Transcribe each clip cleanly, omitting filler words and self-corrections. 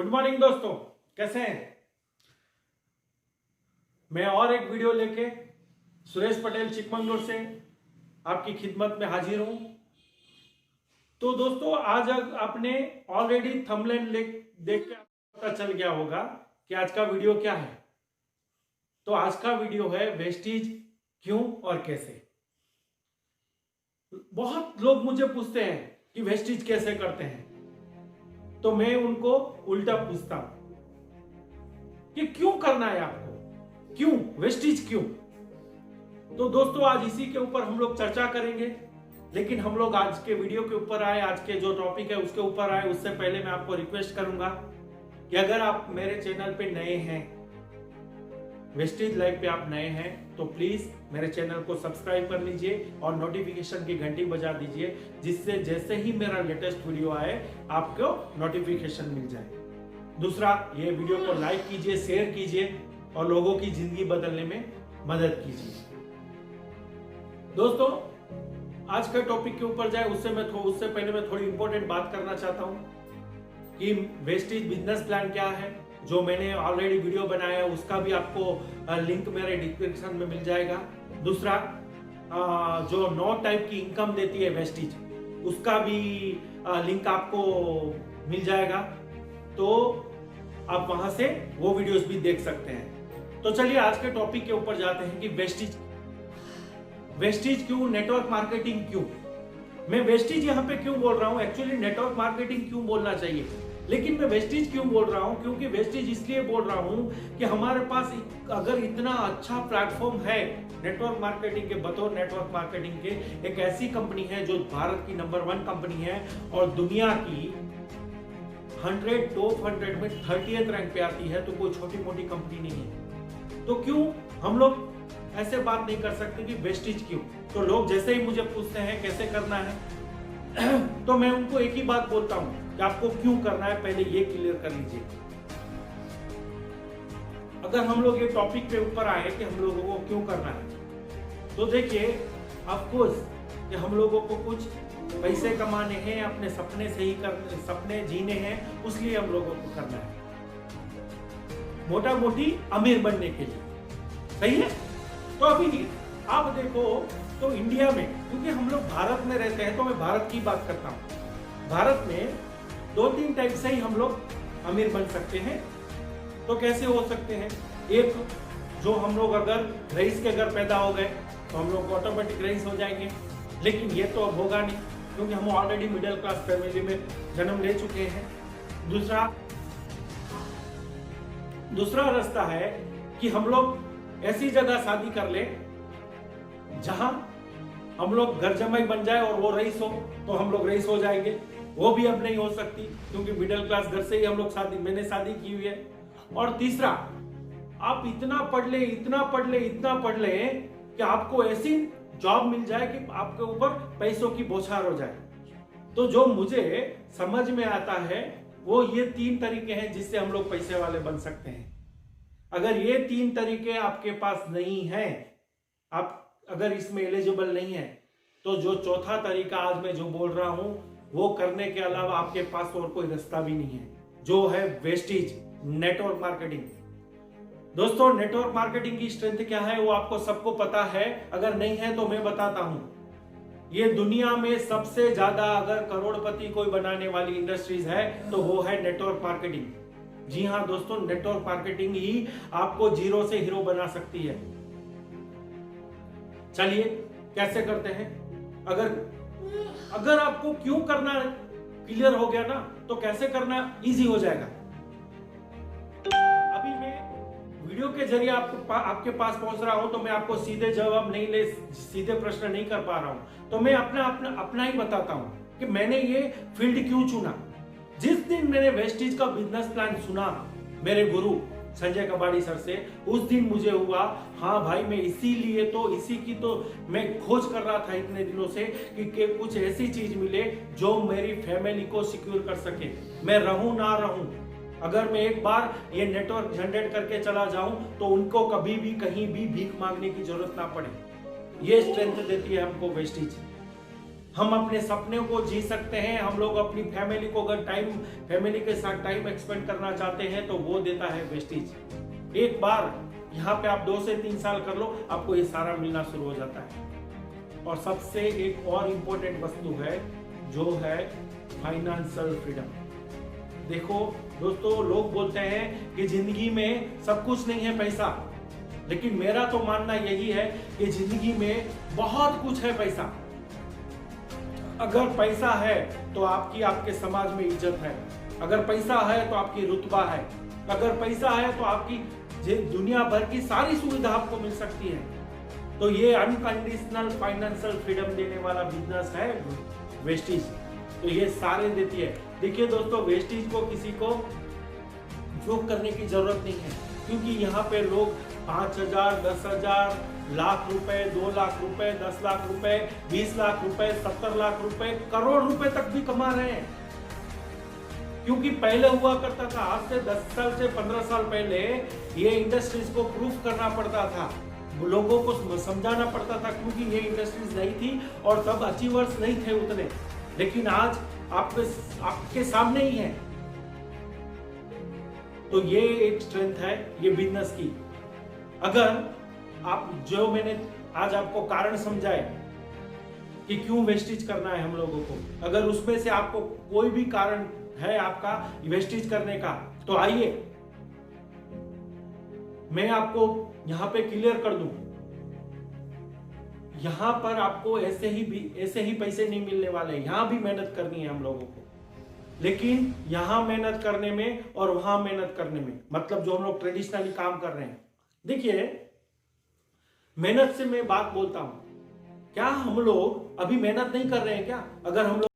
Good morning दोस्तों, कैसे हैं? मैं और एक वीडियो लेके सुरेश पटेल चिकमंगलुरु से आपकी खिदमत में हाजिर हूं। तो दोस्तों, आज आपने ऑलरेडी थंबनेल देख के पता चल गया होगा कि आज का वीडियो क्या है। तो आज का वीडियो है वेस्टीज क्यों और कैसे। बहुत लोग मुझे पूछते हैं कि वेस्टीज कैसे करते हैं, तो मैं उनको उल्टा पूछता हूं कि क्यों करना है आपको, क्यों वेस्टीज क्यों। तो दोस्तों, आज इसी के ऊपर हम लोग चर्चा करेंगे। लेकिन हम लोग आज के वीडियो के ऊपर आए, आज के जो टॉपिक है उसके ऊपर आए, उससे पहले मैं आपको रिक्वेस्ट करूंगा कि अगर आप मेरे चैनल पे नए हैं, वेस्टीज लाइफ पे आप नए हैं, तो प्लीज मेरे चैनल को सब्सक्राइब कर लीजिए और नोटिफिकेशन की घंटी बजा दीजिए, जिससे जैसे ही मेरा लेटेस्ट वीडियो आए आपको नोटिफिकेशन मिल जाए। दूसरा, ये वीडियो को लाइक कीजिए, शेयर कीजिए और लोगों की जिंदगी बदलने में मदद कीजिए। दोस्तों, आज के टॉपिक के ऊपर जाए उससे पहले मैं थोड़ी इंपॉर्टेंट बात करना चाहता हूं कि वेस्टीज बिजनेस प्लान क्या है। जो मैंने ऑलरेडी वीडियो बनाया है उसका भी आपको लिंक मेरे डिस्क्रिप्शन में मिल जाएगा। दूसरा, जो 9 टाइप की इनकम देती है वेस्टीज, उसका भी लिंक आपको मिल जाएगा, तो आप वहां से वो वीडियोस भी देख सकते हैं। तो चलिए आज के टॉपिक के ऊपर जाते हैं कि वेस्टीज क्यों, नेटवर्क मार्केटिंग क्यों। मैं वेस्टीज यहां पे क्यों बोल रहा हूं, एक्चुअली नेटवर्क मार्केटिंग क्यों बोलना चाहिए, लेकिन मैं वेस्टीज क्यों बोल रहा हूं, क्योंकि वेस्टीज इसलिए बोल रहा हूं कि हमारे पास अगर इतना अच्छा प्लेटफॉर्म है नेटवर्क मार्केटिंग के, बतौर नेटवर्क मार्केटिंग के एक ऐसी कंपनी है जो भारत की नंबर 1 कंपनी है और दुनिया की टॉप 100 में 30th रैंक पे आती है, तो कोई छोटी मोटी कंपनी नहीं है। तो क्यों हम लोग ऐसे बात नहीं कर सकते कि वेस्टीज क्यों। तो लोग जैसे ही मुझे पूछते हैं कैसे करना है तो मैं उनको एक ही बात बोलता हूं कि आपको क्यों करना है, पहले ये क्लियर कर लीजिए। अगर हम लोग ये टॉपिक पे ऊपर आए कि हम लोगों को क्यों करना है, तो देखिए, ऑफ कोर्स कि हम लोगों को कुछ पैसे कमाने हैं, अपने सपने जीने हैं, उसलिए हम लोगों को करना है, मोटा मोटी अमीर बनने के लिए। सही है? तो अभी आप देखो तो इंडिया में, क्योंकि हम लोग भारत में रहते हैं तो मैं भारत की बात करता हूं। भारत में 2-3 टाइप से ही हम लोग अमीर बन सकते हैं। तो कैसे हो सकते हैं? एक, जो हम लोग अगर रईस के घर पैदा हो गए तो हम लोग ऑटोमेटिक रईस हो जाएंगे, लेकिन ये तो अब होगा नहीं, क्योंकि हम ऑलरेडी मिडिल क्लास फैमिली में जन्म ले चुके हैं। दूसरा रास्ता है कि हम लोग ऐसी जगह शादी कर ले जहां हम लोग घर जमाई बन जाए और वो रईस हो, तो हम लोग रईस हो जाएंगे। वो भी अब नहीं हो सकती, क्योंकि मिडिल क्लास घर से ही हम लोग मैंने शादी की हुई है। और तीसरा, आप इतना पढ़ ले कि आपको ऐसी जॉब मिल जाए कि आपके ऊपर पैसों की बौछार हो जाए। तो जो मुझे समझ में आता है वो ये 3 तरीके हैं जिससे हम लोग पैसे वाले बन सकते हैं। अगर ये 3 तरीके आपके पास नहीं है, आप अगर इसमें एलिजिबल नहीं है, तो जो चौथा तरीका आज मैं जो बोल रहा हूं वो करने के अलावा आपके पास और कोई रास्ता भी नहीं है, जो है वेस्टीज नेटवर्क मार्केटिंग। दोस्तों, नेटवर्क मार्केटिंग की स्ट्रेंथ क्या है वो आपको सबको पता है। अगर नहीं है तो मैं बताता हूं। ये दुनिया में सबसे ज्यादा अगर करोड़पति कोई बनाने वाली इंडस्ट्रीज है तो वो है नेटवर्क मार्केटिंग। जी हाँ दोस्तों, नेटवर्क मार्केटिंग ही आपको जीरो से हीरो बना सकती है। चलिए कैसे करते हैं। अगर आपको क्यों करना क्लियर हो गया ना, तो कैसे करना इजी हो जाएगा। अभी मैं वीडियो के जरिए आपके पास पहुंच रहा हूं, तो मैं आपको सीधे जवाब नहीं सीधे प्रश्न नहीं कर पा रहा हूं, तो मैं अपना ही बताता हूं कि मैंने ये फील्ड क्यों चुना। जिस दिन मैंने वेस्टीज का बिजनेस प्लान सुना मेरे गुरु संजय कबाड़ी सर से, उस दिन मुझे हुआ, हाँ भाई, मैं इसी की तो मैं खोज कर रहा था इतने दिनों से कि कुछ ऐसी चीज मिले जो मेरी फैमिली को सिक्योर कर सके। मैं रहूं ना रहूं, अगर मैं एक बार ये नेटवर्क जनरेट करके चला जाऊं तो उनको कभी भी कहीं भी भीख मांगने की जरूरत ना पड़े। ये स्ट्रेंथ देती है हमको वेस्टीज। हम अपने सपने को जी सकते हैं। हम लोग अपनी फैमिली को अगर फैमिली के साथ टाइम एक्सपेंड करना चाहते हैं तो वो देता है वेस्टीज। एक बार यहाँ पे आप 2 से 3 साल कर लो, आपको ये सारा मिलना शुरू हो जाता है। और सबसे एक और इम्पोर्टेंट वस्तु है जो है फाइनेंशियल फ्रीडम। देखो दोस्तों, लोग बोलते हैं कि जिंदगी में सब कुछ नहीं है पैसा, लेकिन मेरा तो मानना यही है कि जिंदगी में बहुत कुछ है पैसा। अगर पैसा है तो आपके समाज में इज्जत है, अगर पैसा है तो आपकी रुतबा है, अगर पैसा है तो आपकी दुनिया भर की सारी सुविधा आपको मिल सकती है। तो ये अनकंडीशनल फाइनेंशियल फ्रीडम देने वाला बिजनेस है वेस्टीज। तो ये सारे देती है। देखिए दोस्तों, वेस्टीज को किसी को जोक करने की जरूरत नहीं है, क्योंकि यहाँ पे लोग 5,000, 10,000, लाख रुपए, 2 लाख रुपए, 10 लाख रुपए, 20 लाख रुपए, 70 लाख रुपए, करोड़ रुपए तक भी कमा रहे हैं। क्योंकि पहले हुआ करता था, आज से 10 साल से 15 साल पहले ये इंडस्ट्रीज को प्रूफ करना पड़ता था, लोगों को समझाना पड़ता था, क्योंकि ये इंडस्ट्रीज नहीं थी और तब अचीवर्स नहीं थे उतने। लेकिन आज आपके सामने ही है। तो ये एक स्ट्रेंथ है ये बिजनेस की। अगर आप जो मैंने आज आपको कारण समझाए कि क्यों वेस्टेज करना है हम लोगों को, अगर उसमें से आपको कोई भी कारण है आपका वेस्टेज करने का, तो आइए मैं आपको यहां पे क्लियर कर दूं। यहां पर आपको ऐसे ही पैसे नहीं मिलने वाले। यहां भी मेहनत करनी है हम लोगों को, लेकिन यहां मेहनत करने में और वहां मेहनत करने में, मतलब जो हम लोग ट्रेडिशनली काम कर रहे हैं। देखिए, मेहनत से मैं बात बोलता हूं, क्या हम लोग अभी मेहनत नहीं कर रहे हैं क्या? अगर हम लोग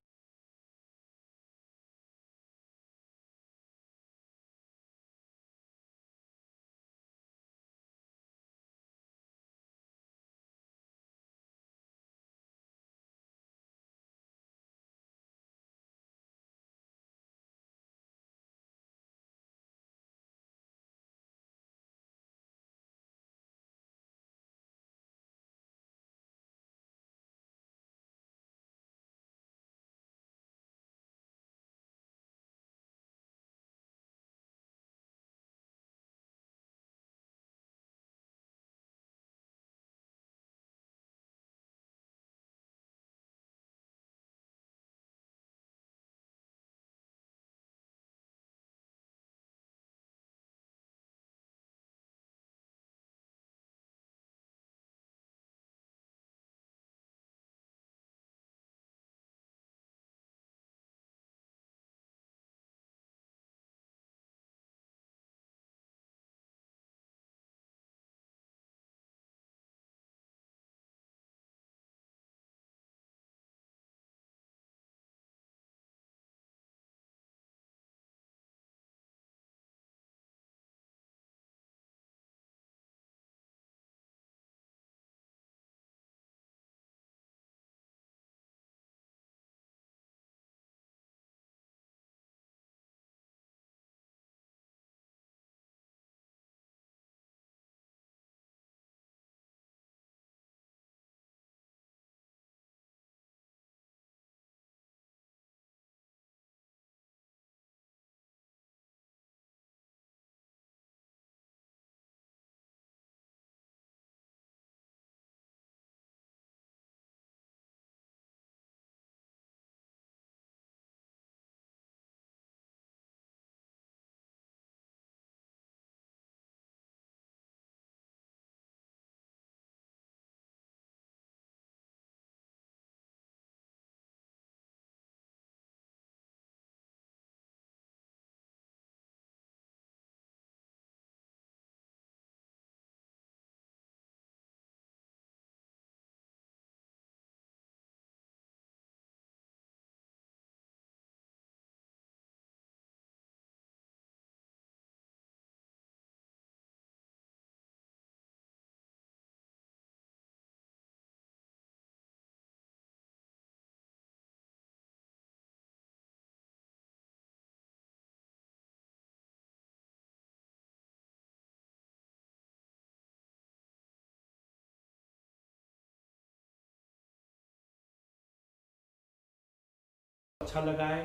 अच्छा लगा है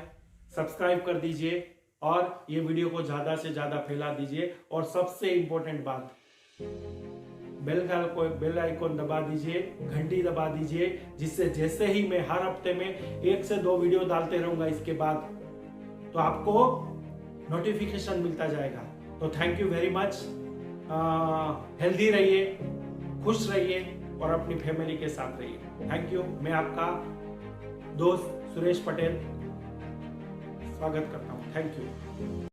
सब्सक्राइब कर दीजिए और ये वीडियो को ज्यादा से ज्यादा फैला दीजिए। और सबसे इंपॉर्टेंट बात, बेल आइकॉन दबा दीजिए, घंटी दबा दीजिए, जिससे जैसे ही मैं हर हफ्ते में 1 से 2 वीडियो डालते रहूंगा इसके बाद, तो आपको नोटिफिकेशन मिलता जाएगा। तो thank you very much. Healthy रहिए, खुश रहिए और अपनी फैमिली के साथ रहिए। Thank you. मैं आपका दोस्त सुरेश पटेल स्वागत करता हूँ। Thank you.